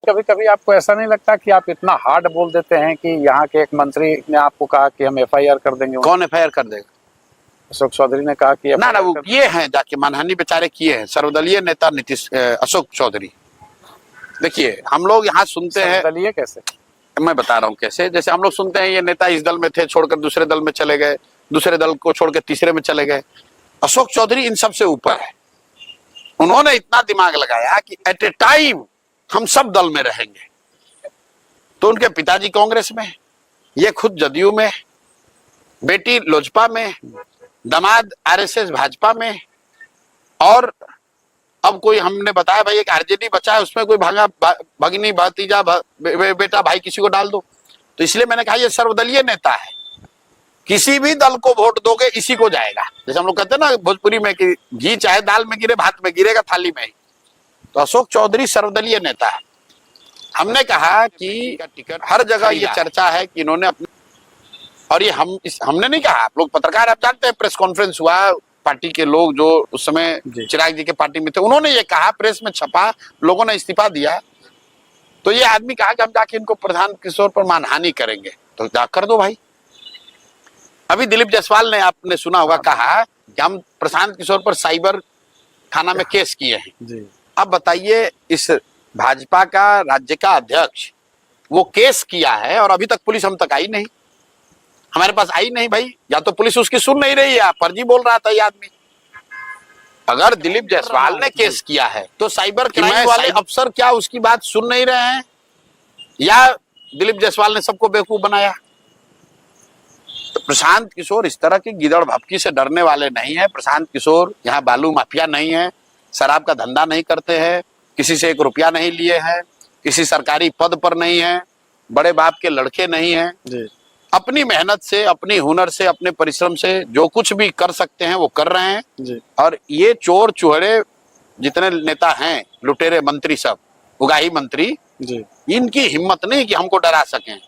कभी कभी आपको ऐसा नहीं लगता कि आप इतना हार्ड बोल देते हैं कि यहाँ के एक मंत्री ने आपको कहा कि हम एफआईआर कर देंगे? कौन एफआईआर कर देगा? अशोक चौधरी ने कहा कि ना वो किए हैं, जाके मानहानि बेचारे किए हैं, सर्वदलीय नेता नीतीश अशोक चौधरी। देखिए हम लोग यहाँ सुनते हैं, सर्वदलीय कैसे? मैं बता रहा हूँ कैसे। जैसे हम लोग सुनते हैं ये नेता इस दल में थे, छोड़कर दूसरे दल में चले गए, दूसरे दल को छोड़कर तीसरे में चले गए। अशोक चौधरी इन सब से ऊपर है। उन्होंने इतना दिमाग लगाया कि एट ए टाइम हम सब दल में रहेंगे। तो उनके पिताजी कांग्रेस में, ये खुद जदयू में, बेटी लोजपा में, दामाद आरएसएस भाजपा में, और अब कोई हमने बताया भाई एक आरजेडी बचा है, उसमें कोई भागा भगिनी भतीजा बेटा भाई किसी को डाल दो। तो इसलिए मैंने कहा ये सर्वदलीय नेता है, किसी भी दल को वोट दोगे इसी को जाएगा। जैसे हम लोग कहते हैं ना भोजपुरी में कि घी चाहे दाल में गिरे भात में गिरेगा थाली में ही। तो अशोक चौधरी सर्वदलीय नेता है। हमने कहा कि हर जगह ये चर्चा है कि इन्होंने अपने, और ये हमने नहीं कहा, आप लोग पत्रकार आप जानते हैं, प्रेस कॉन्फ्रेंस हुआ, पार्टी के लोग जो उस समय चिराग जी के पार्टी में थे उन्होंने ये कहा, प्रेस में छपा, लोगों ने इस्तीफा दिया। तो ये आदमी कहा कि हम जाके इनको प्रधान किशोर पर मानहानि करेंगे। तो जा कर दो भाई। अभी दिलीप जायसवाल ने, आपने सुना होगा, कहा कि हम प्रशांत किशोर पर साइबर थाना में केस किए हैं। अब बताइए इस भाजपा का राज्य का अध्यक्ष वो केस किया है और अभी तक पुलिस हम तक आई नहीं, हमारे पास आई नहीं भाई। या तो पुलिस उसकी सुन नहीं रही है, फर्जी बोल रहा था ये आदमी। अगर दिलीप जायसवाल ने केस किया है तो साइबर क्राइम वाले अफसर क्या उसकी बात सुन नहीं रहे हैं, या दिलीप जायसवाल ने सबको बेवकूफ बनाया? तो प्रशांत किशोर इस तरह की गिदड़ भपकी से डरने वाले नहीं है। प्रशांत किशोर यहाँ बालू माफिया नहीं है, शराब का धंधा नहीं करते हैं, किसी से 1 रुपया नहीं लिए हैं, किसी सरकारी पद पर नहीं है, बड़े बाप के लड़के नहीं हैं। अपनी मेहनत से, अपनी हुनर से, अपने परिश्रम से जो कुछ भी कर सकते हैं वो कर रहे हैं। और ये चोर चुहड़े जितने नेता हैं, लुटेरे मंत्री सब, उगाही मंत्री, इनकी हिम्मत नहीं कि हमको डरा सकें।